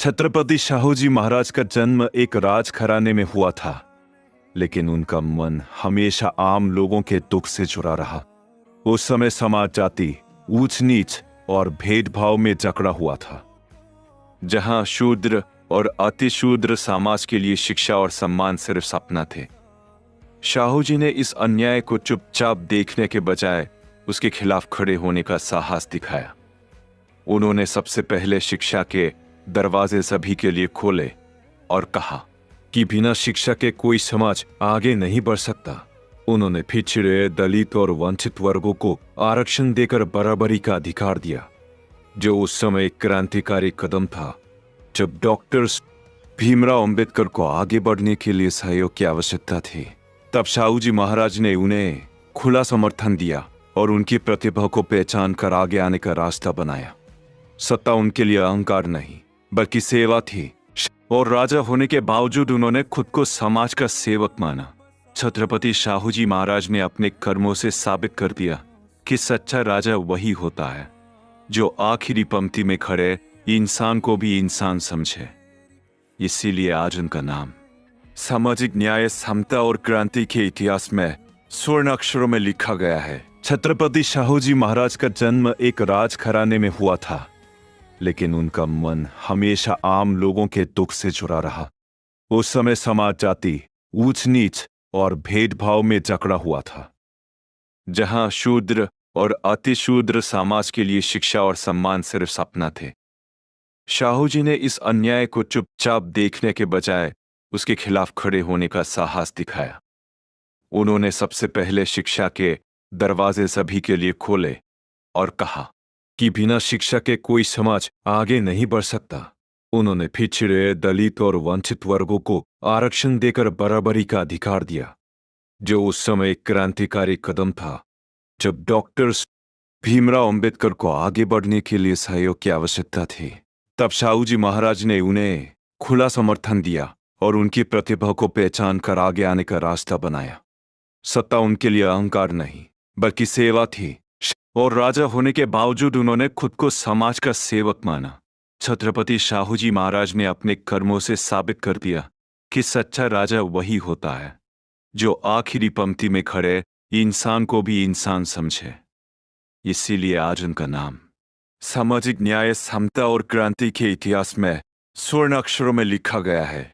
छत्रपति शाहूजी महाराज का जन्म एक राजघराने में हुआ था, लेकिन उनका मन हमेशा आम लोगों के दुख से जुड़ा रहा। उस समय समाज जाति, ऊंच नीच और भेदभाव में जकड़ा हुआ था। जहां शूद्र और अतिशूद्र समाज के लिए शिक्षा और सम्मान सिर्फ सपना थे। शाहूजी ने इस अन्याय को चुपचाप देखने के बजाय उसके खिलाफ खड़े होने का साहस दिखाया। उन्होंने सबसे पहले शिक्षा के दरवाजे सभी के लिए खोले और कहा कि बिना शिक्षा के कोई समाज आगे नहीं बढ़ सकता। उन्होंने पिछड़े, दलित और वंचित वर्गों को आरक्षण देकर बराबरी का अधिकार दिया, जो उस समय एक क्रांतिकारी कदम था। जब डॉक्टर भीमराव अंबेडकर को आगे बढ़ने के लिए सहयोग की आवश्यकता थी, तब शाहूजी महाराज ने उन्हें खुला समर्थन दिया और उनकी प्रतिभा को पहचान कर आगे आने का रास्ता बनाया। सत्ता उनके लिए अहंकार नहीं, बल्कि सेवा थी, और राजा होने के बावजूद उन्होंने खुद को समाज का सेवक माना। छत्रपति शाहूजी महाराज ने अपने कर्मों से साबित कर दिया कि सच्चा राजा वही होता है जो आखिरी पंक्ति में खड़े इंसान को भी इंसान समझे। इसीलिए आज उनका नाम सामाजिक न्याय, समता और क्रांति के इतिहास में स्वर्ण अक्षरों में लिखा गया है। छत्रपति शाहूजी महाराज का जन्म एक राजघराने में हुआ था, लेकिन उनका मन हमेशा आम लोगों के दुख से जुड़ा रहा। उस समय समाज जाति, ऊंच नीच और भेदभाव में जकड़ा हुआ था। जहां शूद्र और अतिशूद्र समाज के लिए शिक्षा और सम्मान सिर्फ सपना थे। शाहूजी ने इस अन्याय को चुपचाप देखने के बजाय उसके खिलाफ खड़े होने का साहस दिखाया। उन्होंने सबसे पहले शिक्षा के दरवाजे सभी के लिए खोले और कहा कि बिना शिक्षा के कोई समाज आगे नहीं बढ़ सकता। उन्होंने पिछड़े, दलित और वंचित वर्गों को आरक्षण देकर बराबरी का अधिकार दिया, जो उस समय एक क्रांतिकारी कदम था। जब डॉक्टर भीमराव अंबेडकर को आगे बढ़ने के लिए सहयोग की आवश्यकता थी, तब शाहूजी महाराज ने उन्हें खुला समर्थन दिया और उनकी प्रतिभा को पहचान कर आगे आने का रास्ता बनाया। सत्ता उनके लिए अहंकार नहीं, बल्कि सेवा थी, और राजा होने के बावजूद उन्होंने खुद को समाज का सेवक माना। छत्रपति शाहूजी महाराज ने अपने कर्मों से साबित कर दिया कि सच्चा राजा वही होता है जो आखिरी पंक्ति में खड़े इंसान को भी इंसान समझे। इसीलिए आज उनका नाम सामाजिक न्याय, समता और क्रांति के इतिहास में स्वर्ण अक्षरों में लिखा गया है।